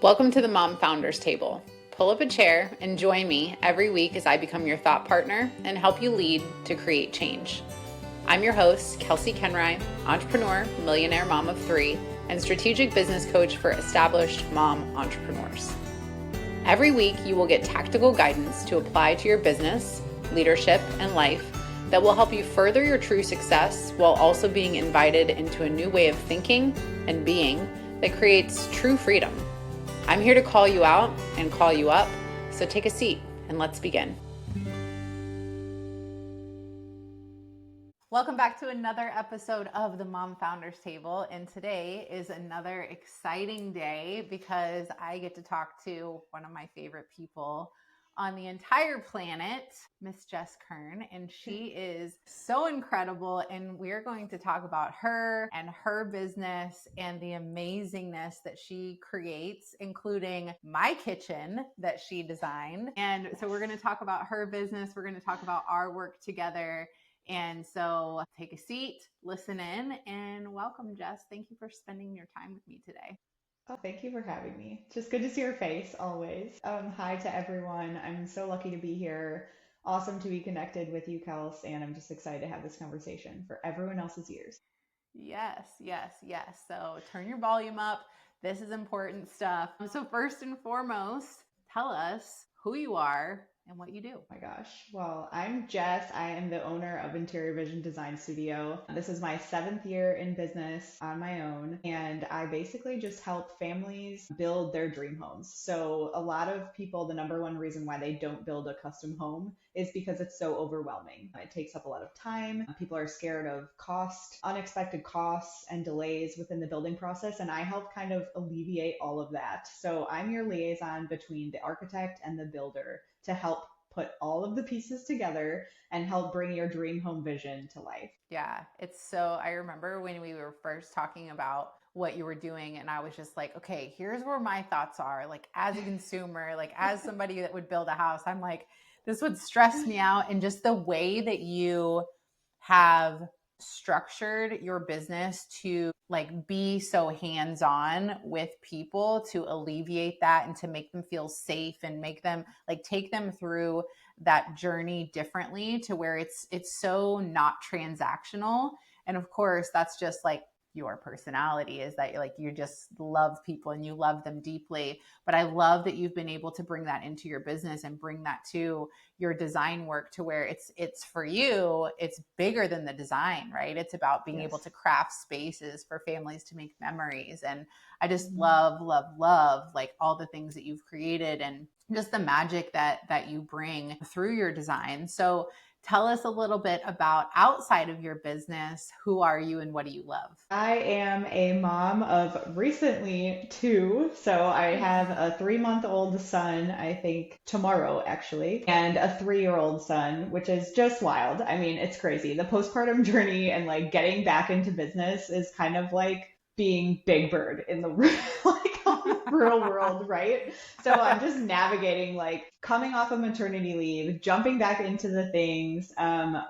Welcome to the Mom Founders Table. Pull up a chair and join me every week as I become your thought partner and help you lead to create change. I'm your host, Kelsea Kern, entrepreneur, millionaire mom of three, and strategic business coach for established mom entrepreneurs. Every week, you will get tactical guidance to apply to your business, leadership, and life that will help you further your true success while also being invited into a new way of thinking and being that creates true freedom. I'm here to call you out and call you up, so take a seat and let's begin. Welcome back to another episode of the Mom Founders Table, and today is another exciting day because I get to talk to one of my favorite people on the entire planet, Miss Jess Kern, and she is so incredible, and we're going to talk about her and her business and the amazingness that she creates, including my kitchen that she designed. And so we're going to talk about her business. We're going to talk about our work together. And so take a seat, listen in, and welcome, Jess. Thank you for spending your time with me today. Oh, thank you for having me. Just good to see your face always. Hi to everyone. I'm so lucky to be here. Awesome to be connected with you, Kels, and I'm just excited to have this conversation for everyone else's ears. Yes, yes, yes. So turn your volume up. This is important stuff. So first and foremost, tell us who you are and what you do. Oh my gosh. Well, I'm Jess. I am the owner of Interior Vision Design Studio. This is my 7th year in business on my own, and I basically just help families build their dream homes. So, a lot of people, the number one reason why they don't build a custom home is because it's so overwhelming. It takes up a lot of time. People are scared of cost, unexpected costs, and delays within the building process, and I help kind of alleviate all of that. So, I'm your liaison between the architect and the builder to help put all of the pieces together and help bring your dream home vision to life. Yeah, it's so, I remember when we were first talking about what you were doing, and I was just like, okay, here's where my thoughts are. Like, as a consumer, like, as somebody that would build a house, I'm like, this would stress me out. And just the way that you have structured your business to like be so hands-on with people to alleviate that and to make them feel safe and make them like take them through that journey differently to where it's so not transactional. And of course, that's just like your personality is that you just love people and you love them deeply. But I love that you've been able to bring that into your business and bring that to your design work to where it's for you, it's bigger than the design, right? It's about being able Yes. to craft spaces for families to make memories. And I just Mhm. love like all the things that you've created and just the magic that you bring through your design. So tell us a little bit about outside of your business. Who are you and what do you love? I am a mom of recently two. So I have a 3-month-old son, I think tomorrow actually, and a 3-year-old son, which is just wild. I mean, it's crazy. The postpartum journey and like getting back into business is kind of like being Big Bird in the like on the real world, right? So I'm just navigating like coming off of maternity leave, jumping back into the things.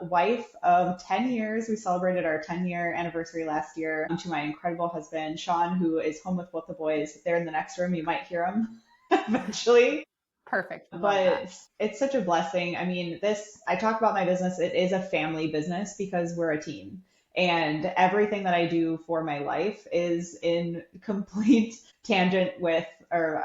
Wife of 10 years. We celebrated our 10-year anniversary last year. To my incredible husband, Sean, who is home with both the boys. They're in the next room. You might hear them eventually. Perfect. Love that. But it's such a blessing. I mean, I talk about my business, it is a family business because we're a team. And everything that I do for my life is in complete tangent with, or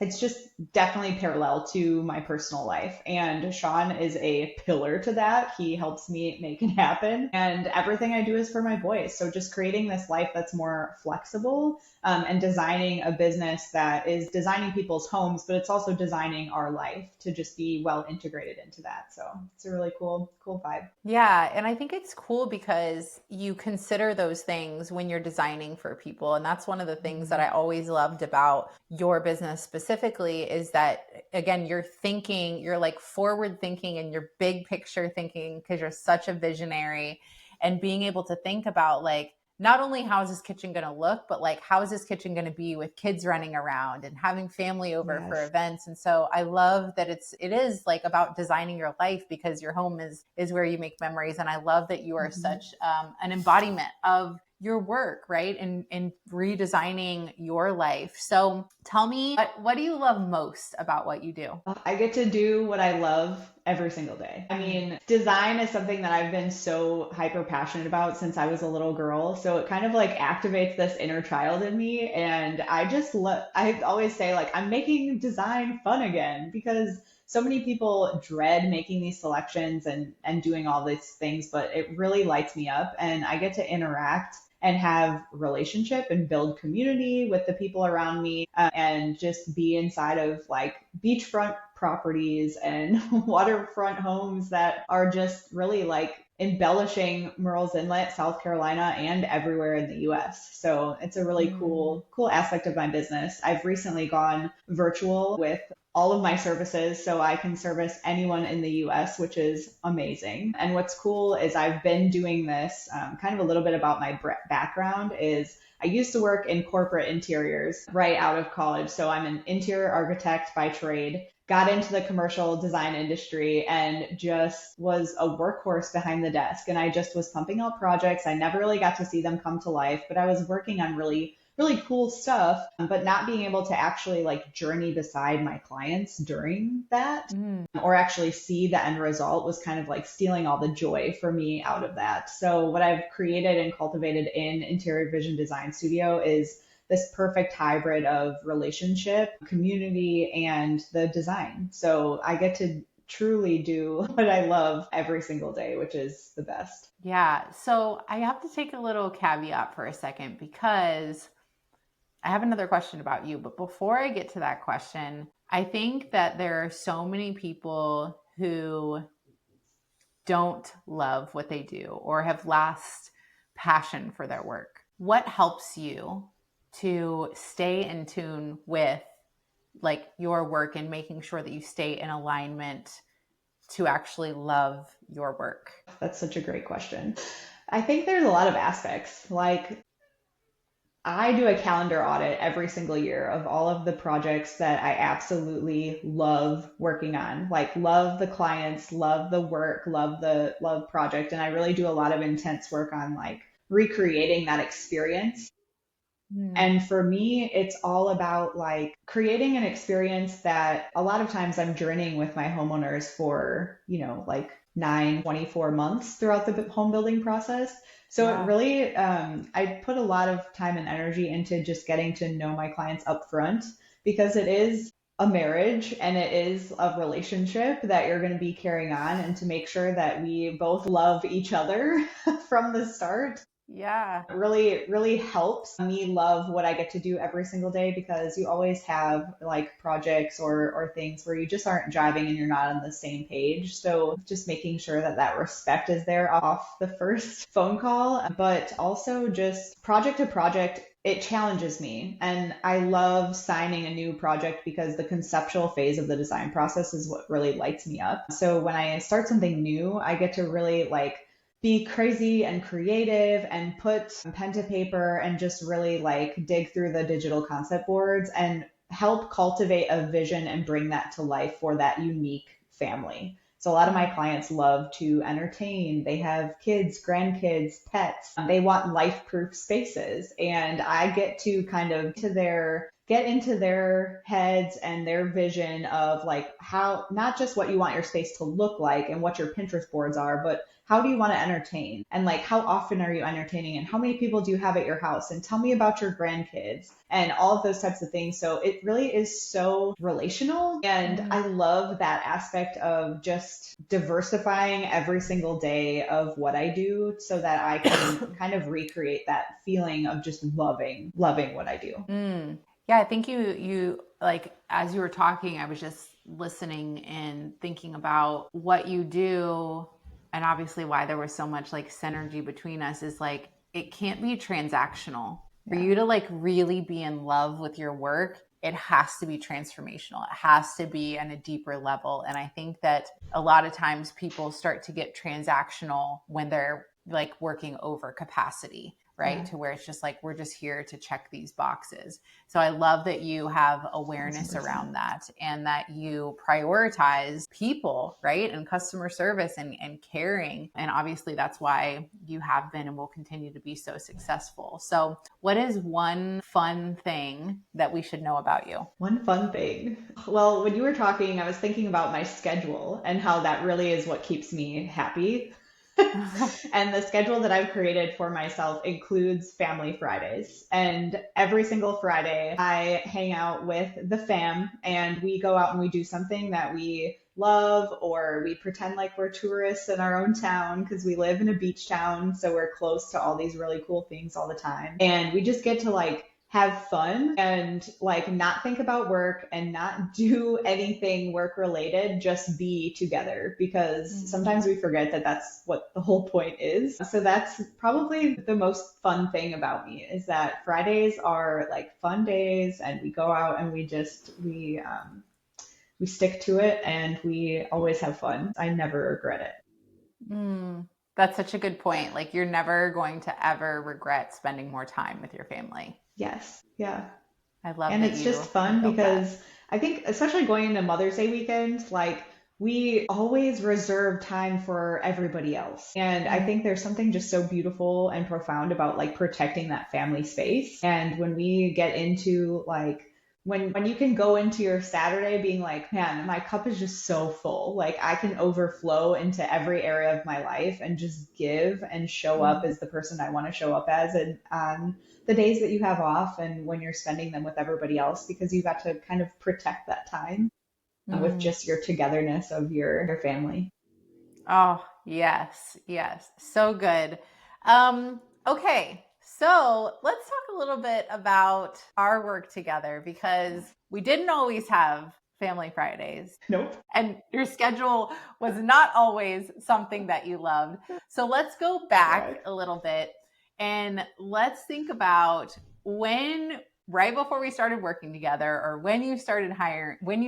it's just definitely parallel to my personal life. And Sean is a pillar to that. He helps me make it happen. And everything I do is for my boys. So just creating this life that's more flexible and designing a business that is designing people's homes, but it's also designing our life to just be well integrated into that. So it's a really cool vibe. Yeah, and I think it's cool because you consider those things when you're designing for people. And that's one of the things that Mhm. I always loved about your business specifically is that, again, you're thinking, you're like forward thinking and you're big picture thinking because you're such a visionary and being able to think about like, not only how is this kitchen going to look, but like how is this kitchen going to be with kids running around and having family over for Yes. events. And so I love that it is like about designing your life because your home is where you make memories. And I love that you are Mhm. such an embodiment of your work, right? And redesigning your life. So tell me, what do you love most about what you do? I get to do what I love every single day. I mean, design is something that I've been so hyper passionate about since I was a little girl. So it kind of like activates this inner child in me. And I just love, I always say, like, I'm making design fun again because so many people dread making these selections and doing all these things, but it really lights me up. And I get to interact and have relationship and build community with the people around me, and just be inside of like beachfront properties and waterfront homes that are just really like embellishing Murrells Inlet, South Carolina, and everywhere in the US. So it's a really cool aspect of my business. I've recently gone virtual with all of my services so I can service anyone in the US, which is amazing. And what's cool is I've been doing this, kind of a little bit about my background is I used to work in corporate interiors right out of college. So I'm an interior architect by trade, got into the commercial design industry and just was a workhorse behind the desk. And I just was pumping out projects. I never really got to see them come to life, but I was working on really cool stuff, but not being able to actually like journey beside my clients during that, or actually see the end result was kind of like stealing all the joy for me out of that. So what I've created and cultivated in Interior Vision Design Studio is this perfect hybrid of relationship, community, and the design. So I get to truly do what I love every single day, which is the best. Yeah. So I have to take a little caveat for a second because I have another question about you. But before I get to that question, I think that there are so many people who don't love what they do or have lost passion for their work. What helps you to stay in tune with like your work and making sure that you stay in alignment to actually love your work? That's such a great question. I think there's a lot of aspects. Like, I do a calendar audit every single year of all of the projects that I absolutely love working on. Like, love the clients, love the work, love project. And I really do a lot of intense work on like recreating that experience. And for me, it's all about like creating an experience that a lot of times I'm journeying with my homeowners for, like 9, 24 months throughout the home building process. So it Yeah. really, I put a lot of time and energy into just getting to know my clients up front because it is a marriage and it is a relationship that you're going to be carrying on, and to make sure that we both love each other from the start Yeah. really helps me love what I get to do every single day, because you always have like projects or things where you just aren't jiving and you're not on the same page. So just making sure that that respect is there off the first phone call, but also just project to project. It challenges me, and I love signing a new project because the conceptual phase of the design process is what really lights me up. So when I start something new, I get to really like be crazy and creative and put pen to paper and just really like dig through the digital concept boards and help cultivate a vision and bring that to life for that unique family. So a lot of my clients love to entertain. They have kids, grandkids, pets. They want life-proof spaces. And I get to kind of get into their heads and their vision of like how, not just what you want your space to look like and what your Pinterest boards are, but how do you want to entertain? And like, how often are you entertaining? And how many people do you have at your house? And tell me about your grandkids and all of those types of things. So it really is so relational. And I love that aspect of just diversifying every single day of what I do so that I can kind of recreate that feeling of just loving what I do. Yeah, I think you like, as you were talking, I was just listening and thinking about what you do, and obviously why there was so much like synergy between us is like it can't be transactional. For you to like really be in love with your work, it has to be transformational. It has to be on a deeper level. And I think that a lot of times people start to get transactional when they're like working over capacity, right? Yeah. To where it's just like, we're just here to check these boxes. So I love that you have awareness 1,000%. around that and that you prioritize people, right? And customer service and caring. And obviously that's why you have been and will continue to be so successful. So what is one fun thing that we should know about you? One fun thing. Well, when you were talking, I was thinking about my schedule and how that really is what keeps me happy. And the schedule that I've created for myself includes Family Fridays. And every single Friday, I hang out with the fam and we go out and we do something that we love, or we pretend like we're tourists in our own town because we live in a beach town. So we're close to all these really cool things all the time. And we just get to like have fun and like not think about work and not do anything work related, just be together, because sometimes we forget that that's what the whole point is. So that's probably the most fun thing about me, is that Fridays are like fun days and we go out and we stick to it and we always have fun. I never regret it. That's such a good point. Like, you're never going to ever regret spending more time with your family. Yes. Yeah. I love And that it's you just fun built that. because I think, especially going into Mother's Day weekend, like we always reserve time for everybody else. And I think there's something just so beautiful and profound about like protecting that family space. And when we get into like, when you can go into your Saturday being like, man, my cup is just so full. Like I can overflow into every area of my life and just give and show up as the person I want to show up as. And the days that you have off and when you're spending them with everybody else, because you got to kind of protect that time with just your togetherness of your family. Oh, yes, yes. So good. Okay, so let's talk a little bit about our work together, because we didn't always have Family Fridays. Nope. And your schedule was not always something that you loved. So let's go back a little bit and let's think about when, right before we started working together, or when you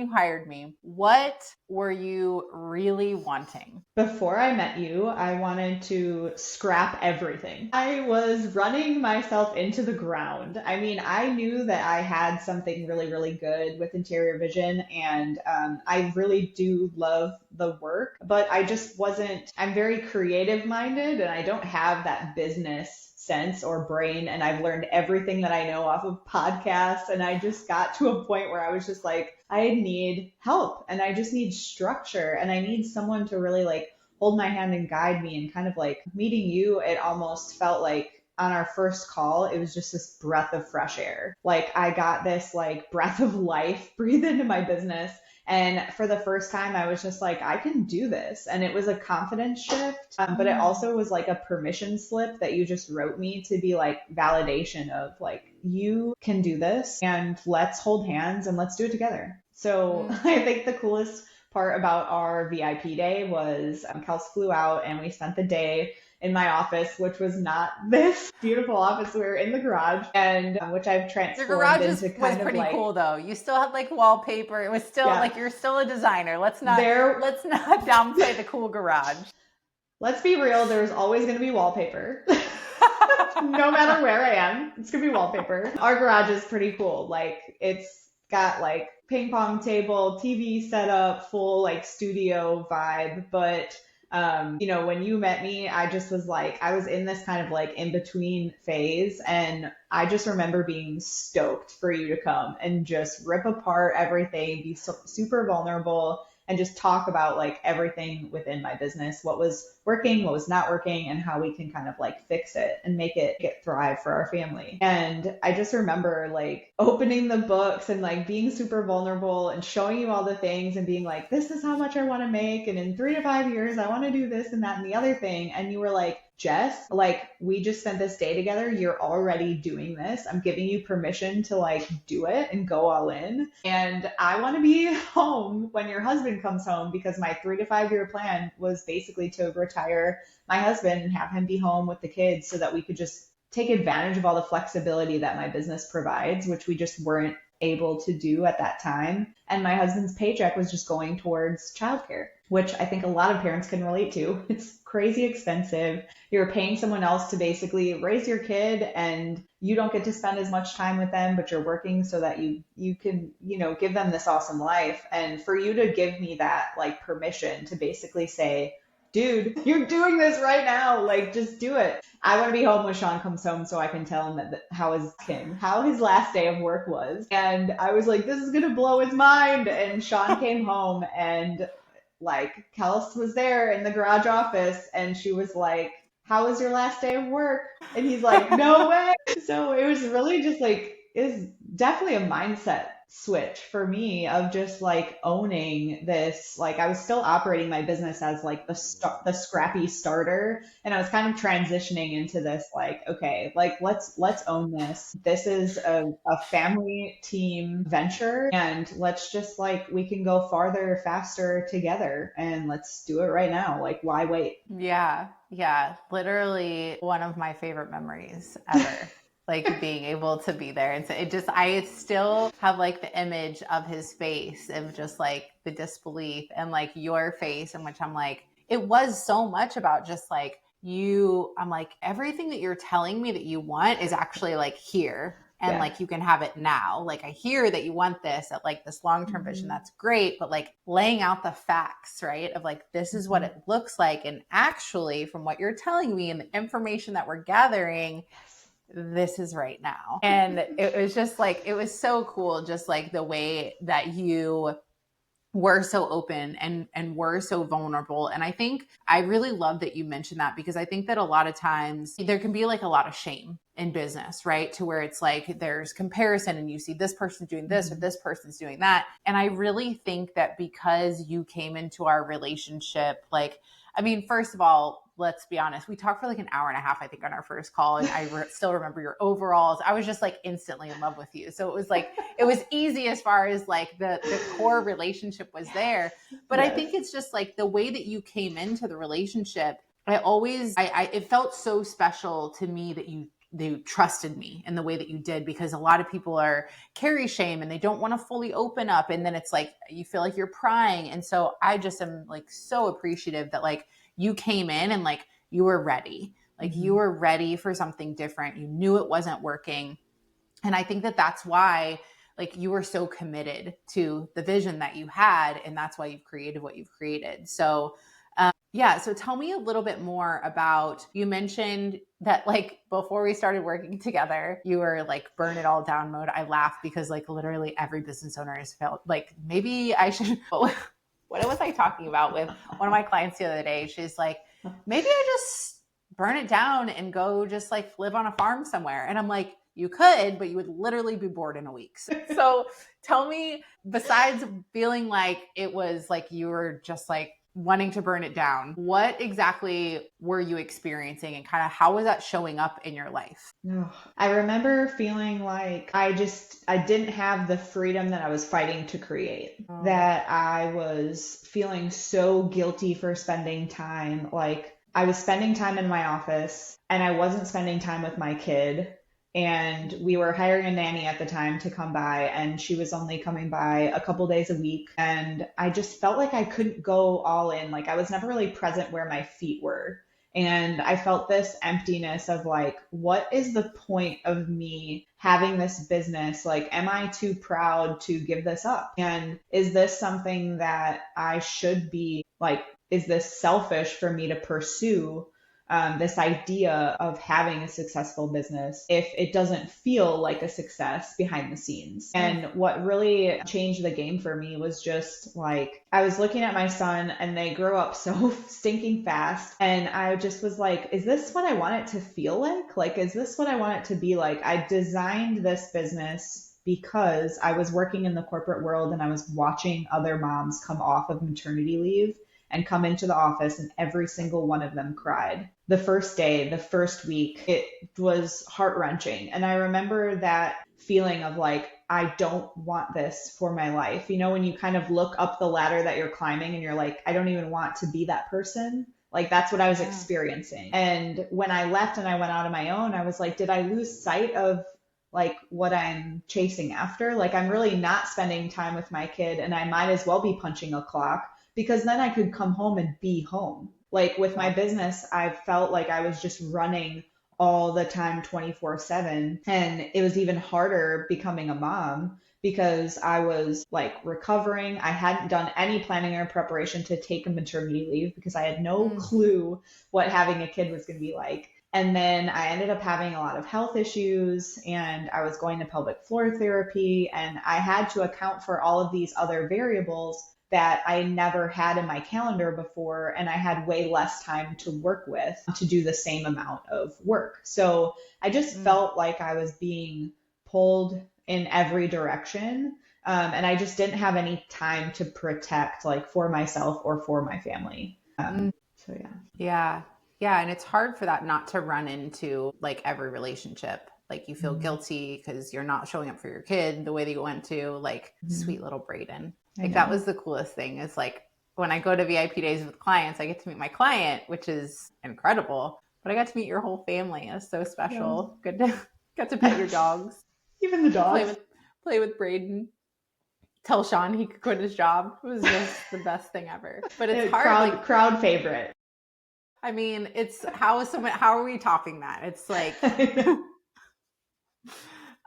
hired me, what were you really wanting? Before I met you, I wanted to scrap everything. I was running myself into the ground. I mean, I knew that I had something really, really good with interior vision, and I really do love the work, but I just wasn't, I'm very creative minded and I don't have that business sense or brain. And I've learned everything that I know off of podcasts. And I just got to a point where I was just like, I need help and I just need structure and I need someone to really like hold my hand and guide me. And kind of like meeting you, it almost felt like on our first call, it was just this breath of fresh air. Like I got this like breath of life breathed into my business. And for the first time, I was just like, I can do this. And it was a confidence shift, but it also was like a permission slip that you just wrote me to be like validation of like, you can do this and let's hold hands and let's do it together. So I think the coolest part about our VIP day was Kelsey flew out and we spent the day in my office, which was not this beautiful office. We were in the garage, and which I've transformed Your garage into was pretty like, cool though. You still had like wallpaper. It was still like, you're still a designer. Let's not downplay the cool garage. Let's be real. There's always going to be wallpaper. No matter where I am, it's going to be wallpaper. Our garage is pretty cool. Like it's got like ping pong table, TV set up, full like studio vibe, but when you met me, I just was like, I was in this kind of like in between phase. And I just remember being stoked for you to come and just rip apart everything, be super vulnerable, and just talk about like everything within my business, what was working, what was not working, and how we can kind of like fix it and make it thrive for our family. And I just remember like opening the books and like being super vulnerable and showing you all the things and being like, this is how much I want to make. And in 3 to 5 years, I want to do this and that and the other thing. And you were like, Jess, like we just spent this day together. You're already doing this. I'm giving you permission to like do it and go all in. And I want to be home when your husband comes home, because my 3 to 5 year plan was basically to retire my husband and have him be home with the kids so that we could just take advantage of all the flexibility that my business provides, which we just weren't able to do at that time. And my husband's paycheck was just going towards childcare. which I think a lot of parents can relate to. It's crazy expensive. You're paying someone else to basically raise your kid and you don't get to spend as much time with them, but you're working so that you can, give them this awesome life. And for you to give me that like permission to basically say, dude, you're doing this right now. Like, just do it. I want to be home when Sean comes home so I can tell him how his last day of work was. And I was like, this is going to blow his mind. And Sean came home and like Kelsey was there in the garage office and she was like, how was your last day of work? And he's like, no way. So it was really just like, is definitely a mindset switch for me of just like owning this. Like I was still operating my business as like the scrappy starter, and I was kind of transitioning into this like, okay, like let's own this. This is a family team venture, and let's just like we can go farther faster together, and let's do it right now. Like why wait? Yeah. Yeah. Literally one of my favorite memories ever. Like being able to be there. And so I still have like the image of his face of just like the disbelief and like your face in which I'm like, it was so much about just like I'm like, everything that you're telling me that you want is actually like here. And like, you can have it now. Like I hear that you want this at like this long-term vision. That's great. But like laying out the facts, right? Of like, this is what it looks like. And actually from what you're telling me and the information that we're gathering, this is right now. And it was just like, it was so cool. Just like the way that you were so open and were so vulnerable. And I think I really love that you mentioned that, because I think that a lot of times there can be like a lot of shame in business, right? To where it's like there's comparison and you see this person's doing this or this person's doing that. And I really think that because you came into our relationship, like, I mean, first of all, let's be honest. We talked for like an hour and a half, I think, on our first call. And I still remember your overalls. I was just like instantly in love with you. So it was like, it was easy as far as like the core relationship was there. But I think it's just like the way that you came into the relationship. It felt so special to me that you trusted me in the way that you did, because a lot of people carry shame and they don't want to fully open up. And then it's like, you feel like you're prying. And so I just am like so appreciative that like you came in and like you were ready. Like you were ready for something different. You knew it wasn't working. And I think that that's why like you were so committed to the vision that you had. And that's why you've created what you've created. So yeah. So tell me a little bit more about, you mentioned that like before we started working together, you were like burn it all down mode. I laugh because like literally every business owner has felt like maybe I should, what was I talking about with one of my clients the other day? She's like, maybe I just burn it down and go just like live on a farm somewhere. And I'm like, you could, but you would literally be bored in a week. So tell me, besides feeling like it was like you were just like wanting to burn it down, what exactly were you experiencing and kind of how was that showing up in your life? I remember feeling like I didn't have the freedom that I was fighting to create, that I was feeling so guilty for spending time. Like I was spending time in my office and I wasn't spending time with my kid. And we were hiring a nanny at the time to come by, and she was only coming by a couple days a week. And I just felt like I couldn't go all in. Like I was never really present where my feet were. And I felt this emptiness of like, what is the point of me having this business? Like, am I too proud to give this up? And is this something that I should be like, is this selfish for me to pursue this idea of having a successful business if it doesn't feel like a success behind the scenes? And what really changed the game for me was just like, I was looking at my son and they grow up so stinking fast. And I just was like, is this what I want it to feel like? Like, is this what I want it to be like? I designed this business because I was working in the corporate world and I was watching other moms come off of maternity leave and come into the office, and every single one of them cried. The first day, the first week, it was heart-wrenching. And I remember that feeling of like, I don't want this for my life. You know, when you kind of look up the ladder that you're climbing and you're like, I don't even want to be that person. Like that's what I was experiencing. And when I left and I went out on my own, I was like, did I lose sight of like what I'm chasing after? Like I'm really not spending time with my kid, and I might as well be punching a clock, because then I could come home and be home. Like with my Yeah. business, I felt like I was just running all the time 24/7. And it was even harder becoming a mom because I was like recovering. I hadn't done any planning or preparation to take a maternity leave because I had no Mm. clue what having a kid was going to be like. And then I ended up having a lot of health issues and I was going to pelvic floor therapy and I had to account for all of these other variables that I never had in my calendar before. And I had way less time to work with to do the same amount of work. So I just Mm. felt like I was being pulled in every direction. And I just didn't have any time to protect like for myself or for my family. Mm. So yeah. Yeah. Yeah. And it's hard for that not to run into like every relationship. Like you feel Mhm. guilty because you're not showing up for your kid the way that you went to, like Mhm. sweet little Brayden. I Like that know. was the coolest thing is like when I go to VIP days with clients, I get to meet my client, which is incredible. But I got to meet your whole family. It's so Yeah. special. Good to got to pet your Yes. dogs, Even the play dogs. with play with Brayden, tell Sean he could quit his job. It was just the best thing ever. But it's hard, like Crowd favorite. I mean, it's how are we topping that? It's like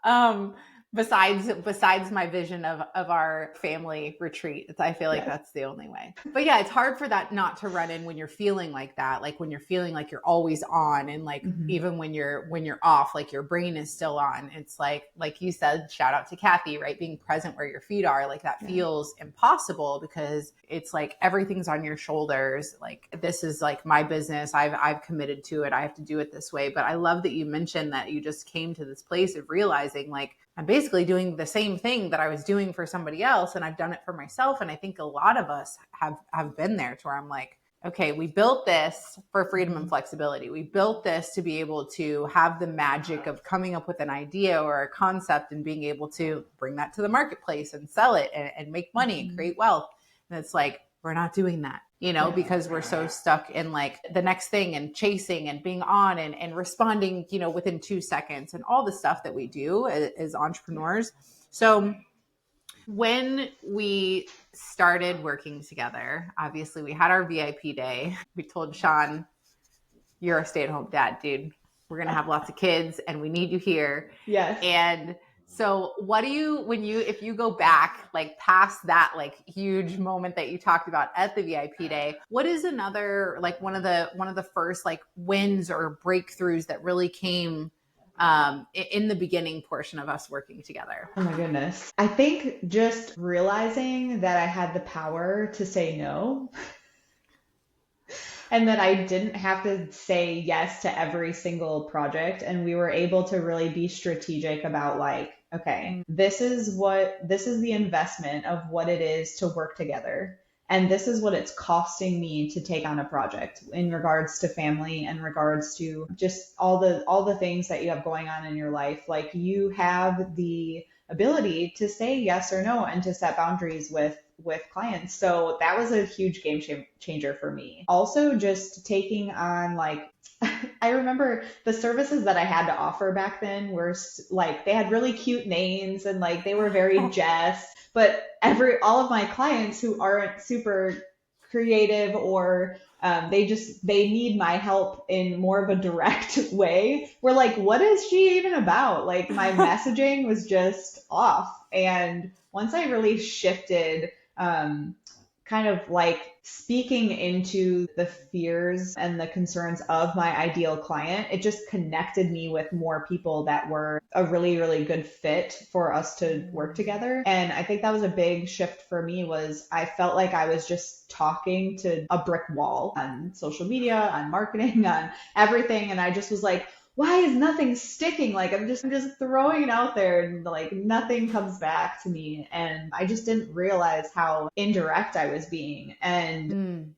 um besides my vision of our family retreat, I feel like Yes. that's the only way. But yeah, it's hard for that not to run in when you're feeling like that, like when you're feeling like you're always on and like Mhm. even when you're off, like your brain is still on. It's like you said, shout out to Kathy, right? Being present where your feet are, like that Yeah. feels impossible because it's like everything's on your shoulders. Like this is like my business. I've committed to it. I have to do it this way. But I love that you mentioned that you just came to this place of realizing like I'm basically doing the same thing that I was doing for somebody else and I've done it for myself. And I think a lot of us have been there to where I'm like, okay, we built this for freedom and flexibility. We built this to be able to have the magic of coming up with an idea or a concept and being able to bring that to the marketplace and sell it and make money and create wealth. And it's like, we're not doing that, Yeah. because we're so stuck in like the next thing and chasing and being on and responding, within 2 seconds and all the stuff that we do as entrepreneurs. So when we started working together, obviously we had our VIP day. We told Sean, you're a stay-at-home dad, dude. We're going to have lots of kids and we need you here. Yes. And so what do you, if you go back, like past that, like huge moment that you talked about at the VIP day, what is another, like one of the first like wins or breakthroughs that really came in the beginning portion of us working together? Oh my goodness. I think just realizing that I had the power to say no and that I didn't have to say yes to every single project. And we were able to really be strategic about like, okay, this is the investment of what it is to work together. And this is what it's costing me to take on a project in regards to family and regards to just all the things that you have going on in your life. Like you have the ability to say yes or no and to set boundaries with clients. So that was a huge game changer for me. Also just taking on like I remember the services that I had to offer back then were like they had really cute names and like they were very Jess, but all of my clients who aren't super creative or they need my help in more of a direct way. We're like, what is she even about? Like my messaging was just off. And once I really shifted, kind of like speaking into the fears and the concerns of my ideal client, it just connected me with more people that were a really, really good fit for us to work together. And I think that was a big shift for me was I felt like I was just talking to a brick wall on social media, on marketing, on everything. And I just was like, why is nothing sticking? Like I'm just throwing it out there and like nothing comes back to me. And I just didn't realize how indirect I was being. And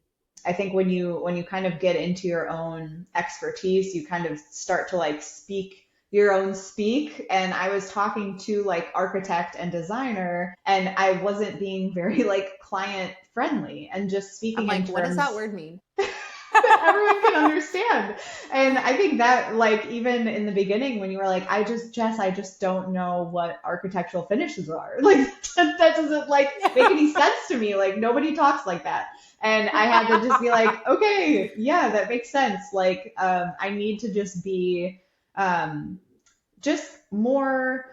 I think when you kind of get into your own expertise, you kind of start to like speak your own speak. And I was talking to like architect and designer and I wasn't being very like client friendly and just I'm speaking in like, what does terms. that word mean? that everyone can understand. And I think that like even in the beginning when you were like, Jess, I just don't know what architectural finishes are. Like that doesn't like make any sense to me. Like nobody talks like that. And I had to just be like, okay, yeah, that makes sense. Like I need to just be um, just more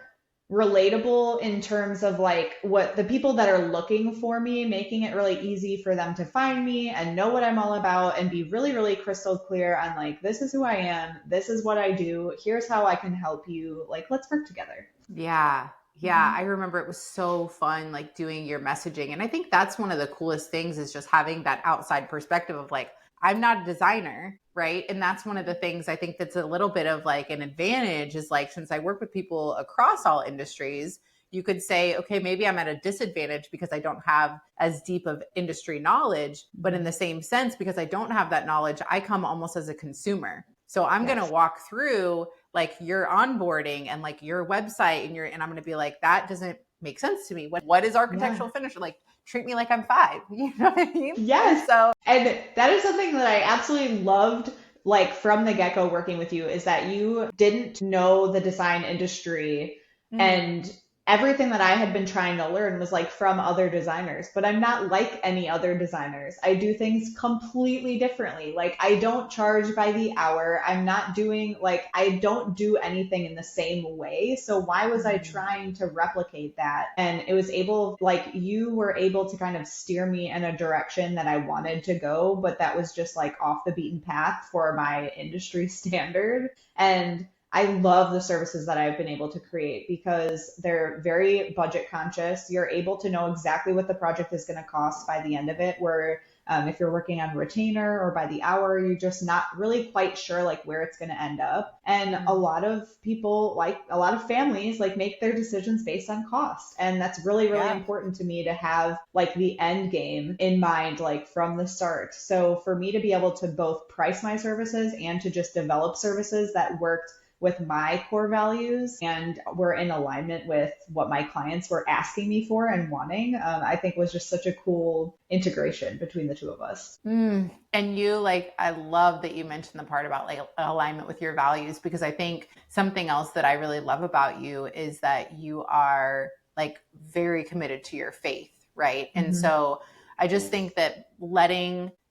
relatable in terms of like what the people that are looking for me, making it really easy for them to find me and know what I'm all about and be really, really crystal clear on like, this is who I am. This is what I do. Here's how I can help you. Like, let's work together. Yeah. Yeah. I remember it was so fun, like doing your messaging. And I think that's one of the coolest things is just having that outside perspective of like, I'm not a designer, right? And that's one of the things I think that's a little bit of like an advantage is like, since I work with people across all industries, you could say, okay, maybe I'm at a disadvantage because I don't have as deep of industry knowledge. But in the same sense, because I don't have that knowledge, I come almost as a consumer. So I'm going to Yes. walk through like your onboarding and like your website and I'm going to be like, that doesn't make sense to me. What is Yeah. architectural finish? Like treat me like I'm 5, you know what I mean? And Yes. so, And that is something that I absolutely loved, like from the get go working with you, is that you didn't know the design industry mm, and everything that I had been trying to learn was like from other designers, but I'm not like any other designers. I do things completely differently. Like I don't charge by the hour. I'm not doing like I don't do anything in the same way. So why was I trying to replicate that? And it was able like you were able to kind of steer me in a direction that I wanted to go, but that was just like off the beaten path for my industry standard. And I love the services that I've been able to create because they're very budget conscious. You're able to know exactly what the project is going to cost by the end of it. Where if you're working on retainer or by the hour, you're just not really quite sure like where it's going to end up. And a mm, lot of people, like a lot of families, like make their decisions based on cost. And that's really, really yeah. important to me to have like the end game in mind, like from the start. So for me to be able to both price my services and to just develop services that worked with my core values and were in alignment with what my clients were asking me for and wanting, I think was just such a cool integration between the two of us. And you like, I love that you mentioned the part about like alignment with your values, because I think something else that I really love about you is that you are like very committed to your faith, right? And Mm-hmm. so I just think that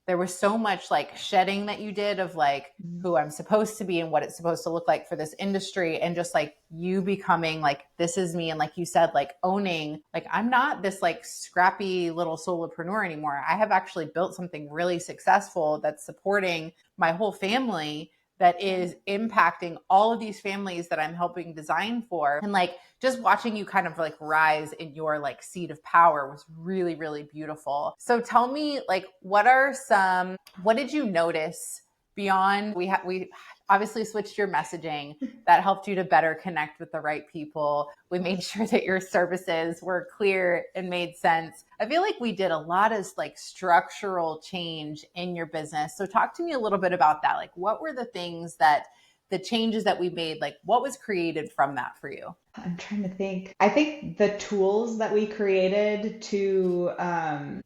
there was so much like shedding that you did of like who I'm supposed to be and what it's supposed to look like for this industry. And just like you becoming like, this is me. And like you said, like owning, like, I'm not this like scrappy little solopreneur anymore. I have actually built something really successful that's supporting my whole family, that is impacting all of these families that I'm helping design for. And like just watching you kind of like rise in your like seat of power was really, really beautiful. So tell me, like, what did you notice beyond we obviously switched your messaging that helped you to better connect with the right people. We made sure that your services were clear and made sense. I feel like we did a lot of like structural change in your business. So talk to me a little bit about that. Like what were the changes that we made? Like what was created from that for you? I'm trying to think. I think the tools that we created to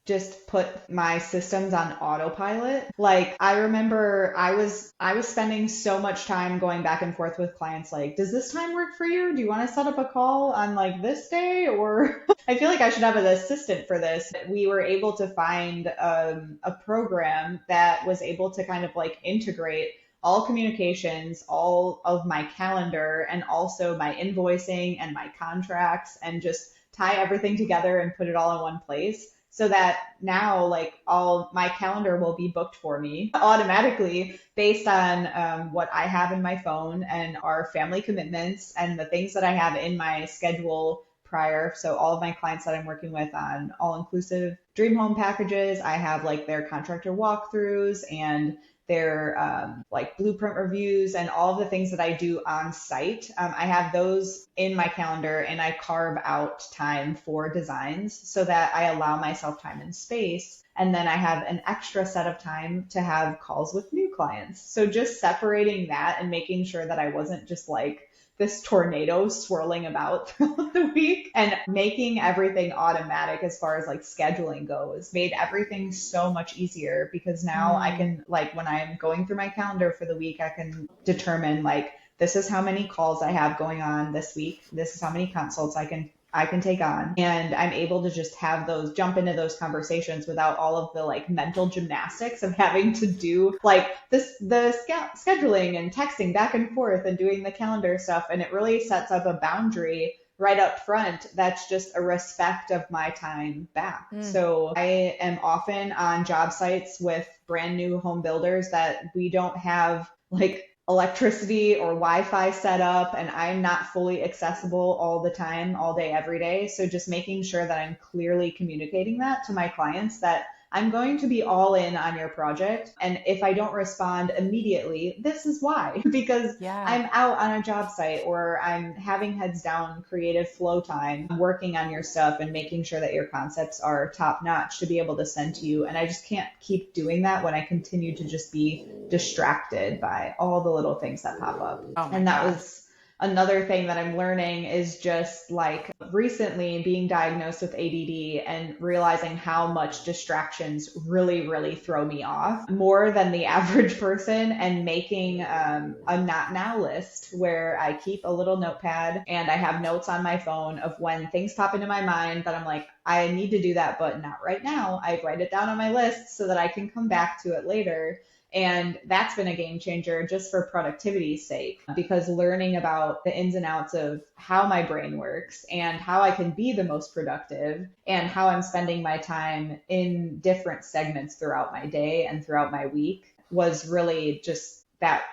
just put my systems on autopilot. Like I remember I was spending so much time going back and forth with clients. Like, does this time work for you? Do you want to set up a call on like this day? Or I feel like I should have an assistant for this. We were able to find a program that was able to kind of like integrate all communications, all of my calendar, and also my invoicing and my contracts, and just tie everything together and put it all in one place so that now like all my calendar will be booked for me automatically based on what I have in my phone and our family commitments and the things that I have in my schedule prior. So all of my clients that I'm working with on all inclusive dream home packages, I have like their contractor walkthroughs and their like blueprint reviews and all of the things that I do on site. I have those in my calendar and I carve out time for designs so that I allow myself time and space. And then I have an extra set of time to have calls with new clients. So just separating that and making sure that I wasn't just like this tornado swirling about throughout the week, and making everything automatic as far as like scheduling goes made everything so much easier, because now I Mm. can, like, when I'm going through my calendar for the week, I can determine like, this is how many calls I have going on this week. This is how many consults I can take on. And I'm able to just have those, jump into those conversations without all of the like mental gymnastics of having to do like the scheduling and texting back and forth and doing the calendar stuff. And it really sets up a boundary right up front that's just a respect of my time back. Mm. So I am often on job sites with brand new home builders that we don't have like electricity or Wi-Fi set up, and I'm not fully accessible all the time, all day, every day. So just making sure that I'm clearly communicating that to my clients, that I'm going to be all in on your project. And if I don't respond immediately, this is why, because Yeah. I'm out on a job site or I'm having heads down creative flow time, working on your stuff and making sure that your concepts are top notch to be able to send to you. And I just can't keep doing that when I continue to just be distracted by all the little things that pop up. Oh my And that gosh. was another thing that I'm learning, is just like recently being diagnosed with ADD and realizing how much distractions really, really throw me off more than the average person, and making a not now list where I keep a little notepad and I have notes on my phone of when things pop into my mind that I'm like, I need to do that, but not right now. I write it down on my list so that I can come back to it later. And that's been a game changer just for productivity's sake, because learning about the ins and outs of how my brain works and how I can be the most productive and how I'm spending my time in different segments throughout my day and throughout my week was really just that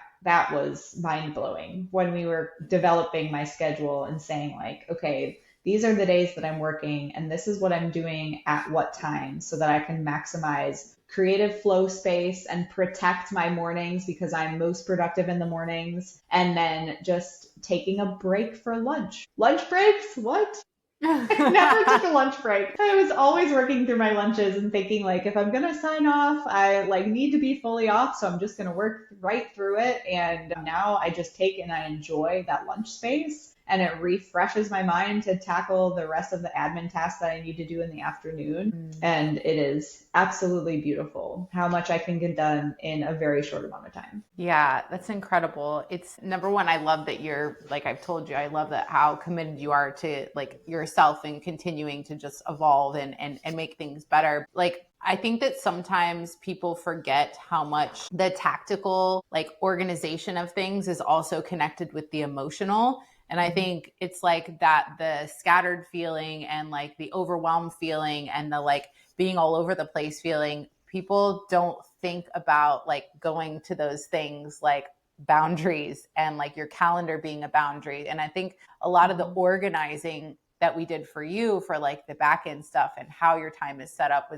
was mind blowing when we were developing my schedule and saying like, okay, these are the days that I'm working and this is what I'm doing at what time, so that I can maximize creative flow space and protect my mornings because I'm most productive in the mornings. And then just taking a break for lunch. Lunch breaks? What? I never took a lunch break. I was always working through my lunches and thinking like, if I'm gonna sign off, I like need to be fully off, so I'm just gonna work right through it. And now I just take and I enjoy that lunch space, and it refreshes my mind to tackle the rest of the admin tasks that I need to do in the afternoon. Mm. And it is absolutely beautiful how much I can get done in a very short amount of time. Yeah, that's incredible. It's number one, I love that you're, like I've told you, I love that how committed you are to like yourself and continuing to just evolve and make things better. Like, I think that sometimes people forget how much the tactical like organization of things is also connected with the emotional. And I think it's like that the scattered feeling and like the overwhelmed feeling and the like being all over the place feeling, people don't think about like going to those things like boundaries and like your calendar being a boundary. And I think a lot of the organizing that we did for you for like the back end stuff and how your time is set up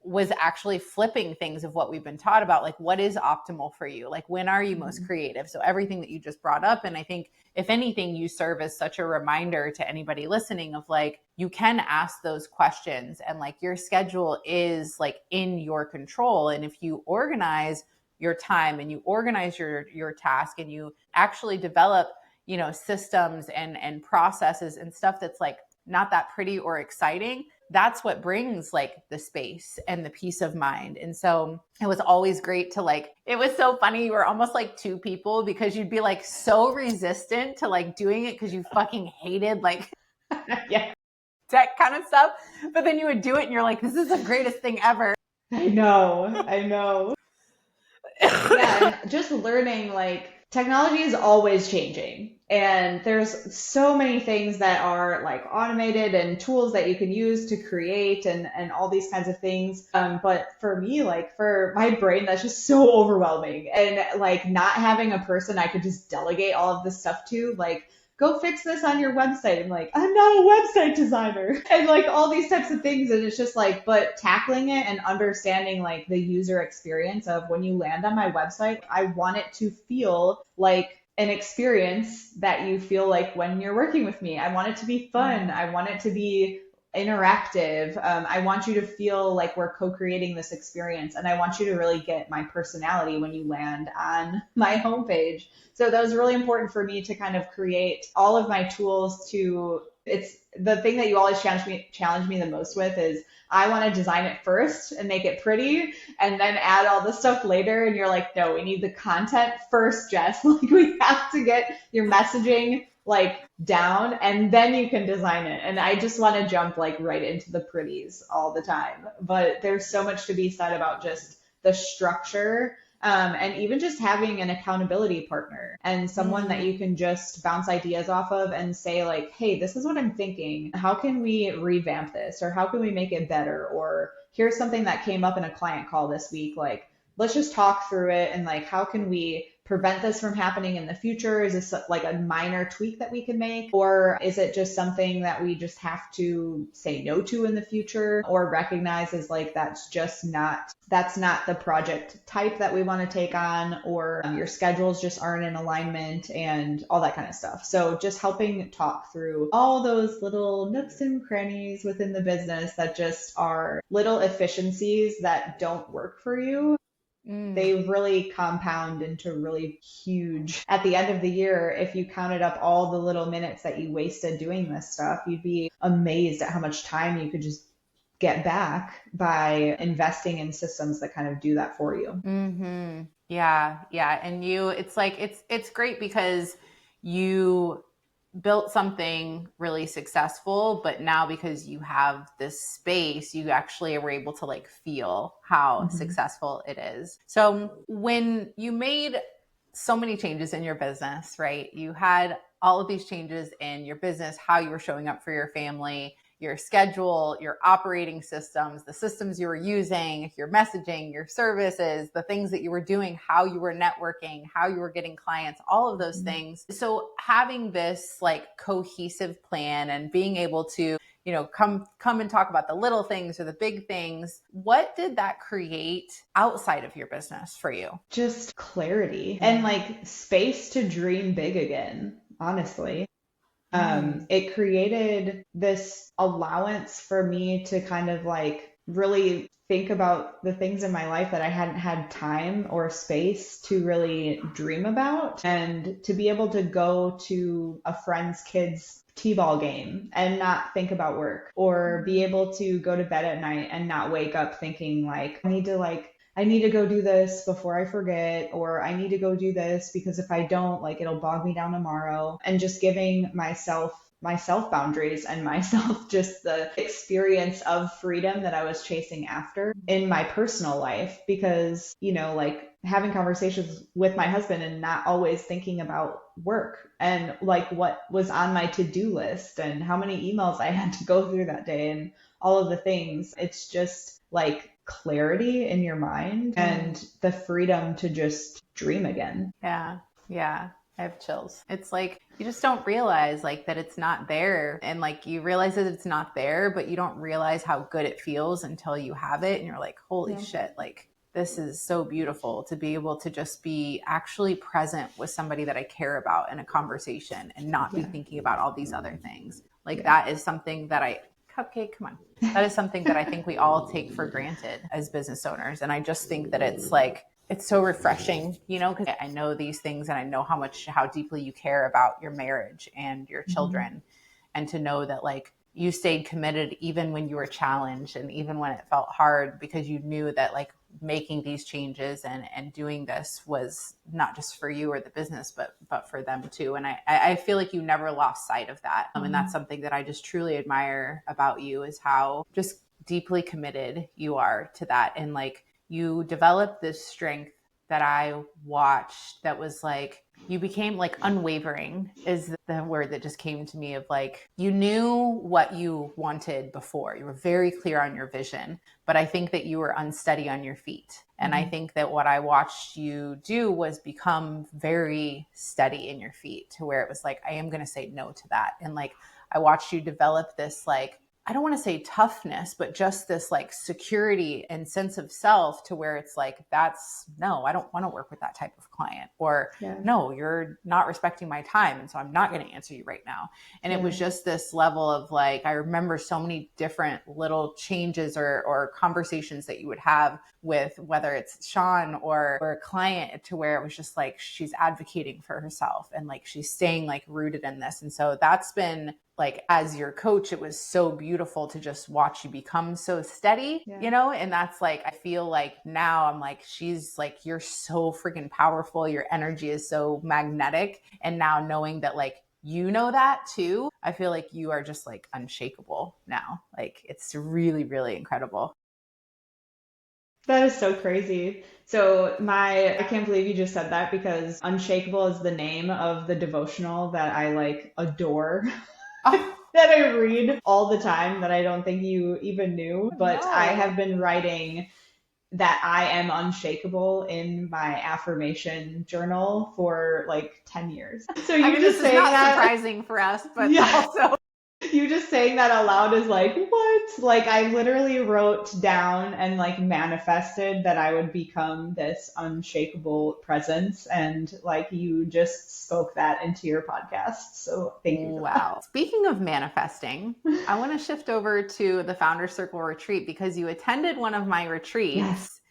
was actually flipping things of what we've been taught about, like what is optimal for you, like when are you most creative. So everything that you just brought up, and I think if anything, you serve as such a reminder to anybody listening of like, you can ask those questions and like your schedule is like in your control. And if you organize your time and you organize your task and you actually develop, you know, systems and processes and stuff that's like not that pretty or exciting, that's what brings like the space and the peace of mind. And so it was always great to like, it was so funny. You were almost like two people because you'd be like so resistant to like doing it because you fucking hated like Yeah, tech kind of stuff. But then you would do it and you're like, this is the greatest thing ever. I know. Yeah, and just learning like technology is always changing. And there's so many things that are like automated and tools that you can use to create and all these kinds of things. But for me, like for my brain, that's just so overwhelming. And like not having a person I could just delegate all of this stuff to, like, go fix this on your website. I'm like, I'm not a website designer. And like all these types of things. And it's just like, but tackling it and understanding like the user experience of when you land on my website, I want it to feel like an experience that you feel like when you're working with me. I want it to be fun. I want it to be interactive. I want you to feel like we're co-creating this experience, and I want you to really get my personality when you land on my homepage. So that was really important for me to kind of create all of my tools to, it's the thing that you always challenge me the most with is I want to design it first and make it pretty and then add all the stuff later. And you're like, no, we need the content first, Jess. Like we have to get your messaging like down and then you can design it. And I just want to jump like right into the pretties all the time. But there's so much to be said about just the structure, and even just having an accountability partner and someone that you can just bounce ideas off of and say like, hey, this is what I'm thinking. How can we revamp this? Or how can we make it better? Or here's something that came up in a client call this week. Like, let's just talk through it and like, how can we prevent this from happening in the future? Is this like a minor tweak that we can make? Or is it just something that we just have to say no to in the future or recognize as like, that's not the project type that we want to take on, or your schedules just aren't in alignment and all that kind of stuff. So just helping talk through all those little nooks and crannies within the business that just are little efficiencies that don't work for you. They really compound into really huge. At the end of the year, if you counted up all the little minutes that you wasted doing this stuff, you'd be amazed at how much time you could just get back by investing in systems that kind of do that for you. Mm-hmm. Yeah. Yeah. And it's like, it's great because you built something really successful, but now because you have this space, you actually were able to like feel how successful it is. So when you made so many changes in your business, right? You had all of these changes in your business, how you were showing up for your family, your schedule, your operating systems, the systems you were using, your messaging, your services, the things that you were doing, how you were networking, how you were getting clients, all of those things. So having this like cohesive plan and being able to, come and talk about the little things or the big things, what did that create outside of your business for you? Just clarity and like space to dream big again, honestly. It created this allowance for me to kind of like really think about the things in my life that I hadn't had time or space to really dream about, and to be able to go to a friend's kid's t-ball game and not think about work, or be able to go to bed at night and not wake up thinking like, I need to go do this before I forget, or I need to go do this because if I don't, like it'll bog me down tomorrow. And just giving myself boundaries and myself just the experience of freedom that I was chasing after in my personal life. Because, like having conversations with my husband and not always thinking about work and like what was on my to-do list and how many emails I had to go through that day and all of the things. It's just like clarity in your mind and the freedom to just dream again. Yeah. Yeah. I have chills. It's like, you just don't realize like that it's not there. And like, you realize that it's not there, but you don't realize how good it feels until you have it. And you're like, holy shit, like this is so beautiful to be able to just be actually present with somebody that I care about in a conversation and not be thinking about all these other things. Like that is something that Cupcake, come on. That is something that I think we all take for granted as business owners. And I just think that it's like, it's so refreshing, because I know these things and I know how deeply you care about your marriage and your children. And to know that like you stayed committed even when you were challenged and even when it felt hard, because you knew that like making these changes and doing this was not just for you or the business, but for them too. And I feel like you never lost sight of that. And that's something that I just truly admire about you, is how just deeply committed you are to that. And like you developed this strength that I watched that was like, you became like unwavering is the word that just came to me, of like, you knew what you wanted before. You were very clear on your vision, but I think that you were unsteady on your feet. And I think that what I watched you do was become very steady in your feet, to where it was like, I am going to say no to that. And like, I watched you develop this like I don't want to say toughness, but just this like security and sense of self to where it's like, no, I don't want to work with that type of client, or no, you're not respecting my time. And so I'm not going to answer you right now. And it was just this level of like, I remember so many different little changes or conversations that you would have with whether it's Sean or a client, to where it was just like, she's advocating for herself and like, she's staying like rooted in this. And so that's been like, as your coach, it was so beautiful to just watch you become so steady, you know? And that's like, I feel like now I'm like, she's like, you're so freaking powerful. Your energy is so magnetic. And now knowing that like, you know that too, I feel like you are just like unshakable now. Like, it's really, really incredible. That is so crazy. So I can't believe you just said that, because Unshakable is the name of the devotional that I like adore. Oh, That I read all the time, that I don't think you even knew. But I no. have been writing that I am unshakable in my affirmation journal for like 10 years. So you This just is saying not that, surprising for us, but yeah, also you just saying that out loud is like, what? Like, I literally wrote down and like manifested that I would become this unshakable presence. And like, you just spoke that into your podcast. So thank you for that. wow. Speaking of manifesting, I want to shift over to the Founder Circle retreat, because you attended one of my Yes. retreats.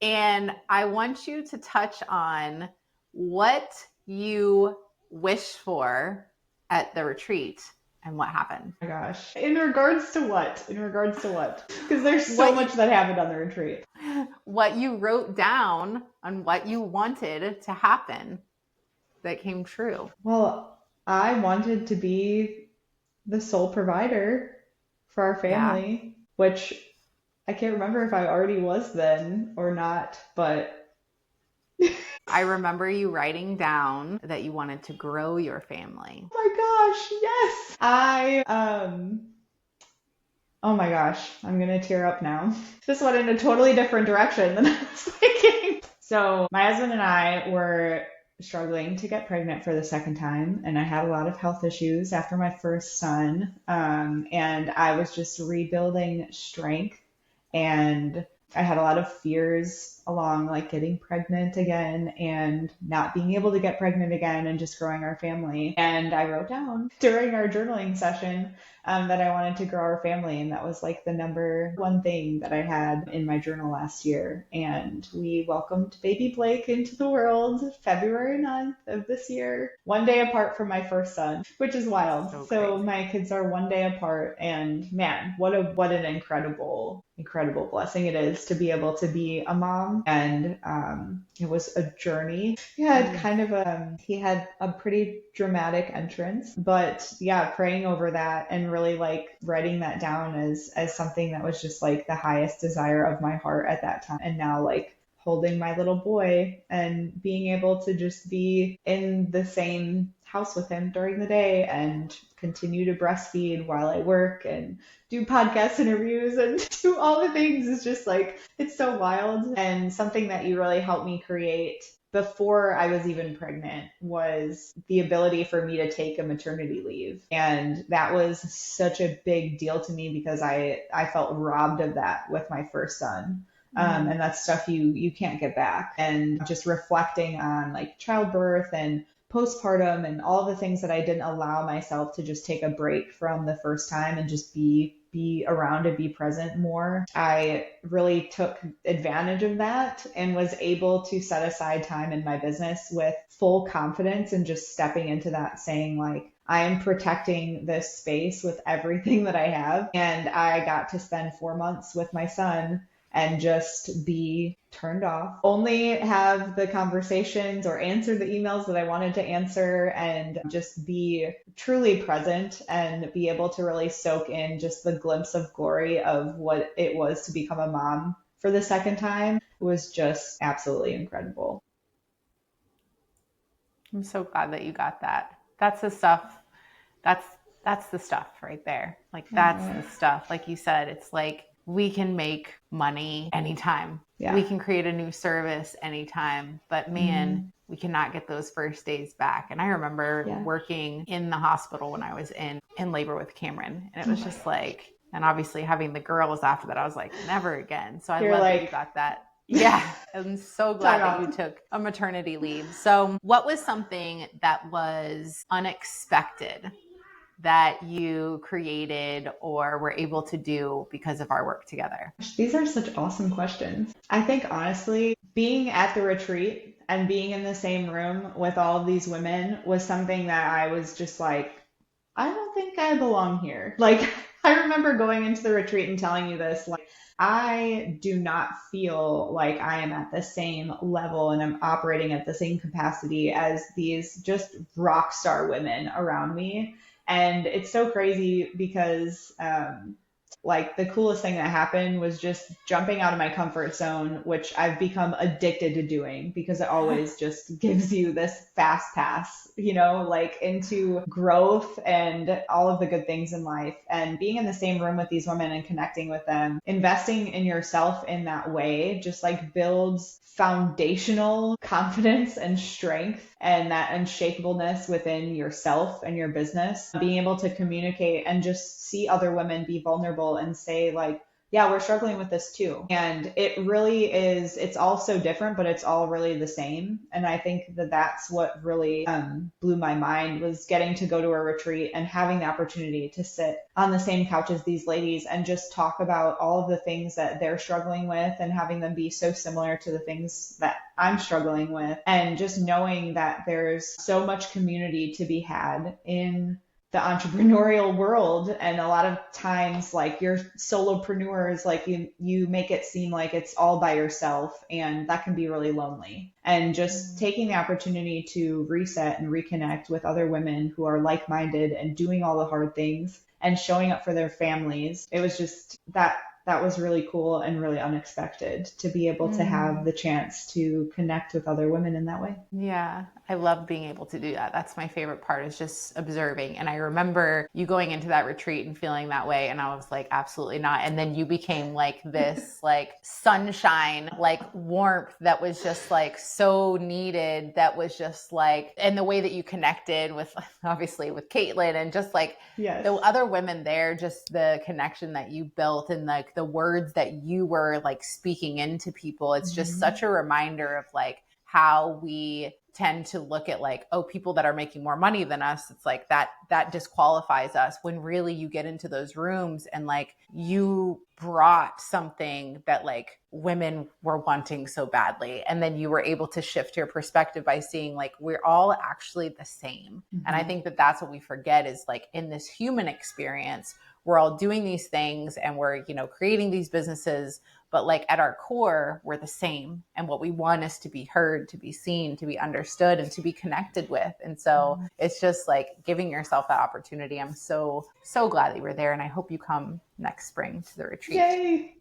And I want you to touch on what you wish for at the retreat and what happened. Oh my gosh. In regards to what? In regards to what? Because there's so What much that happened on the retreat. what you wrote down on what you wanted to happen that came true. Well, I wanted to be the sole provider for our Yeah. family, which I can't remember if I already was then or not, but I remember you writing down that you wanted to grow your family. oh my gosh, yes. Oh my gosh, I'm gonna tear up now. This went in a totally different direction than I was thinking. So, my husband and I were struggling to get pregnant for the second time, and I had a lot of health issues after my first son. And I was just rebuilding strength, and I had a lot of fears along like getting pregnant again and not being able to get pregnant again and just growing our family. And I wrote down during our journaling session that I wanted to grow our family. And that was like the number one thing that I had in my journal last year. And we welcomed baby Blake into the world February 9th of this year, one day apart from my first son, which is wild. So my kids are one day apart. And man, what an incredible blessing it is to be able to be a mom. And it was a journey. He had he had a pretty dramatic entrance, but yeah, praying over that and really like writing that down as something that was just like the highest desire of my heart at that time. And now like holding my little boy and being able to just be in the same house with him during the day and continue to breastfeed while I work and do podcast interviews and do all the things is just like, it's so wild. And something that you really helped me create before I was even pregnant was the ability for me to take a maternity leave. And that was such a big deal to me because I felt robbed of that with my first son. And that's stuff you can't get back. And just reflecting on like childbirth and postpartum and all the things that I didn't allow myself to just take a break from the first time and just be around and be present more. I really took advantage of that and was able to set aside time in my business with full confidence and just stepping into that saying like, I am protecting this space with everything that I have. And I got to spend 4 months with my son and just be turned off, only have the conversations or answer the emails that I wanted to answer and just be truly present and be able to really soak in just the glimpse of glory of what it was to become a mom for the second time. It was just absolutely incredible. I'm so glad that you got that. That's the stuff. That's the stuff right there. Like that's the stuff. Like you said, it's like we can make money anytime. Yeah. We can create a new service anytime. But man, we cannot get those first days back. And I remember working in the hospital when I was in labor with Cameron. And it was just like, And obviously having the girls after that, I was like, never again. So I You're love like, that you got that. Yeah. I'm so glad that you took a maternity leave. So what was something that was unexpected that you created or were able to do because of our work together? These are such awesome questions. I think honestly, being at the retreat and being in the same room with all of these women was something that I was just like, I don't think I belong here. Like, I remember going into the retreat and telling you this, like, I do not feel like I am at the same level and I'm operating at the same capacity as these just rock star women around me. And it's so crazy because, like the coolest thing that happened was just jumping out of my comfort zone, which I've become addicted to doing because it always just gives you this fast pass, like into growth and all of the good things in life. And being in the same room with these women and connecting with them, investing in yourself in that way, just like builds foundational confidence and strength and that unshakableness within yourself and your business. Being able to communicate and just see other women be vulnerable and say like, yeah, we're struggling with this too. And it really is, it's all so different, but it's all really the same. And I think that that's what really blew my mind, was getting to go to a retreat and having the opportunity to sit on the same couch as these ladies and just talk about all of the things that they're struggling with and having them be so similar to the things that I'm struggling with. And just knowing that there's so much community to be had in the entrepreneurial world. And a lot of times, like, you're solopreneurs, like you make it seem like it's all by yourself, and that can be really lonely. And just taking the opportunity to reset and reconnect with other women who are like-minded and doing all the hard things and showing up for their families. It was just that was really cool and really unexpected to be able to have the chance to connect with other women in that way. Yeah, I love being able to do that. That's my favorite part, is just observing. And I remember you going into that retreat and feeling that way. And I was like, absolutely not. And then you became like this, like sunshine, like warmth that was just like so needed. That was just like, and the way that you connected with, obviously with Caitlin and just like Yes. the other women there, just the connection that you built and like the words that you were like speaking into people. It's just such a reminder of like how we tend to look at like, oh, people that are making more money than us, it's like that disqualifies us, when really you get into those rooms and like you brought something that like women were wanting so badly. And then you were able to shift your perspective by seeing like, we're all actually the same. And I think that that's what we forget, is like in this human experience, we're all doing these things and we're, creating these businesses, but like at our core, we're the same. And what we want is to be heard, to be seen, to be understood, and to be connected with. And so it's just like giving yourself that opportunity. I'm so, so glad that you were there. And I hope you come next spring to the retreat. Yay.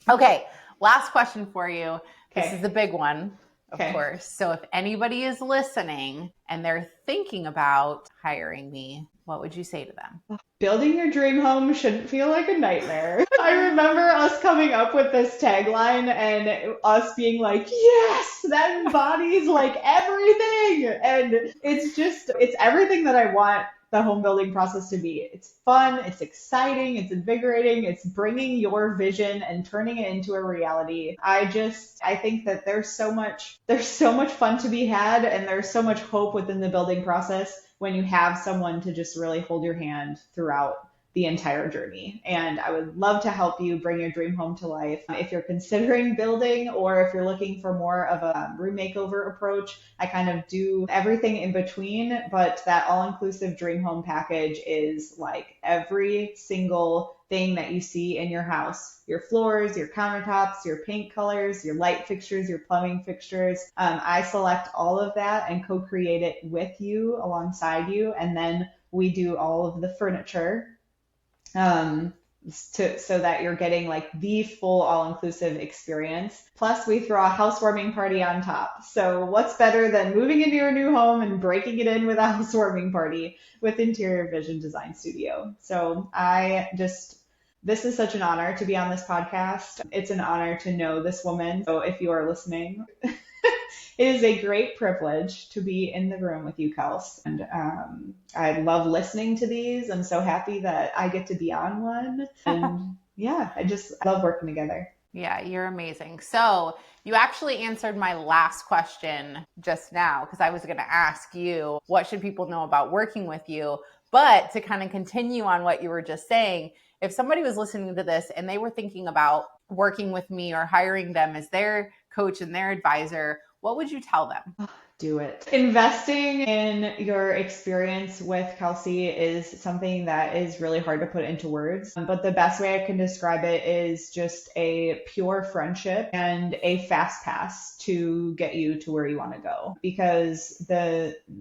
Okay. Last question for you. Okay. This is the big one, of Okay. course. So if anybody is listening and they're thinking about hiring me, what would you say to them? Building your dream home shouldn't feel like a nightmare. I remember us coming up with this tagline and us being like, yes, that embodies like everything. And it's everything that I want the home building process to be. It's fun, it's exciting, it's invigorating, it's bringing your vision and turning it into a reality. I think that there's so much fun to be had, and there's so much hope within the building process when you have someone to just really hold your hand throughout the entire journey. And I would love to help you bring your dream home to life. If you're considering building, or if you're looking for more of a room makeover approach, I kind of do everything in between, but that all-inclusive dream home package is like every single thing that you see in your house: your floors, your countertops, your paint colors, your light fixtures, your plumbing fixtures. I select all of that and co-create it with you, alongside you. And then we do all of the furniture, so that you're getting like the full all-inclusive experience. Plus we throw a housewarming party on top. So what's better than moving into your new home and breaking it in with a housewarming party with Interior Vision Design Studio? So this is such an honor to be on this podcast. It's an honor to know this woman. So if you are listening, it is a great privilege to be in the room with you, Kels. And I love listening to these. I'm so happy that I get to be on one. And yeah, I love working together. Yeah, you're amazing. So you actually answered my last question just now because I was going to ask you, what should people know about working with you? But to kind of continue on what you were just saying, if somebody was listening to this and they were thinking about working with me or hiring them as their coach and their advisor, what would you tell them? Do it. Investing in your experience with Kelsea is something that is really hard to put into words. But the best way I can describe it is just a pure friendship and a fast pass to get you to where you want to go. Because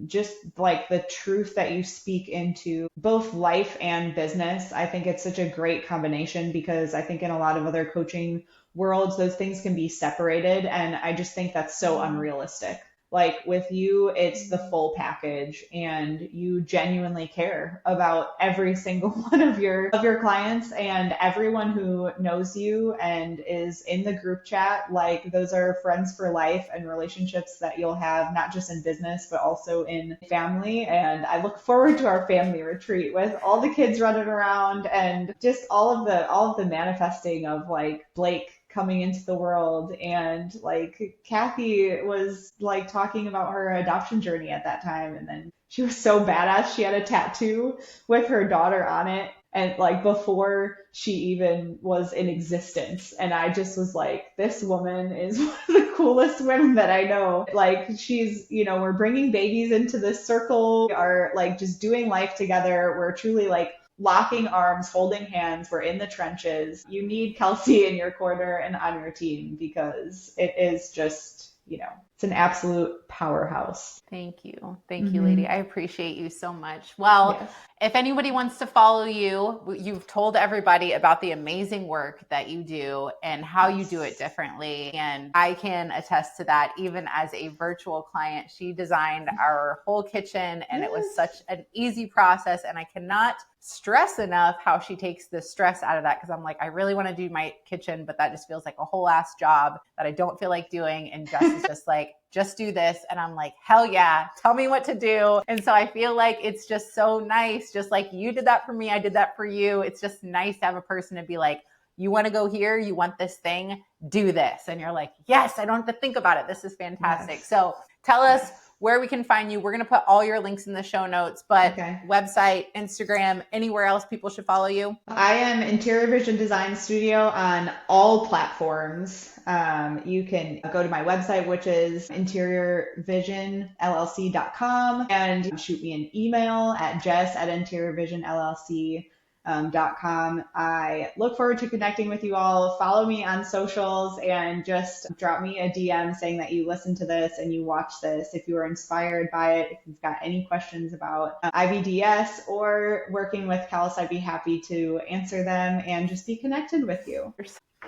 just like the truth that you speak into both life and business, I think it's such a great combination, because I think in a lot of other coaching worlds, those things can be separated. And I just think that's so unrealistic. Like with you, it's the full package, and you genuinely care about every single one of your clients and everyone who knows you and is in the group chat. Like, those are friends for life and relationships that you'll have not just in business but also in family. And I look forward to our family retreat with all the kids running around and just all of the manifesting of like Blake coming into the world. And like Kathy was like talking about her adoption journey at that time, and then she was so badass, she had a tattoo with her daughter on it, and like before she even was in existence. And I just was like, this woman is one of the coolest women that I know. Like, she's, we're bringing babies into this circle, we are like just doing life together. We're truly like locking arms, holding hands. We're in the trenches. You need Kelsea in your corner and on your team, because it is just, it's an absolute powerhouse. Thank you. Thank you, lady. I appreciate you so much. Well, yes. If anybody wants to follow you, you've told everybody about the amazing work that you do and how you do it differently. And I can attest to that. Even as a virtual client, she designed our whole kitchen, and it was such an easy process. And I cannot stress enough how she takes the stress out of that, because I'm like, I really want to do my kitchen, but that just feels like a whole ass job that I don't feel like doing. And Jess is just like, just do this. And I'm like, hell yeah, tell me what to do. And so I feel like it's just so nice. Just like you did that for me, I did that for you. It's just nice to have a person to be like, you want to go here, you want this thing, do this. And you're like, yes, I don't have to think about it. This is fantastic. Yes. So tell us where we can find you. We're going to put all your links in the show notes, but website, Instagram, anywhere else people should follow you? I am Interior Vision Design Studio on all platforms. You can go to my website, which is interiorvisionllc.com, and shoot me an email at jess@interiorvisionllc.com. I look forward to connecting with you all. Follow me on socials and just drop me a DM saying that you listened to this and you watched this. If you were inspired by it, if you've got any questions about IVDS or working with Kelsea, I'd be happy to answer them and just be connected with you.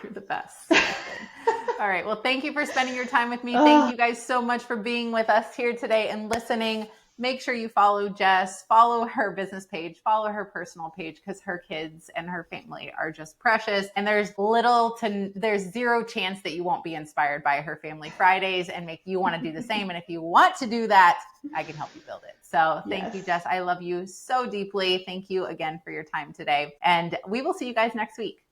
You're the best. All right. Well, thank you for spending your time with me. Thank you guys so much for being with us here today and listening. Make sure you follow Jess, follow her business page, follow her personal page, because her kids and her family are just precious. And there's zero chance that you won't be inspired by her Family Fridays and make you want to do the same. And if you want to do that, I can help you build it. So thank you, Jess. I love you so deeply. Thank you again for your time today. And we will see you guys next week.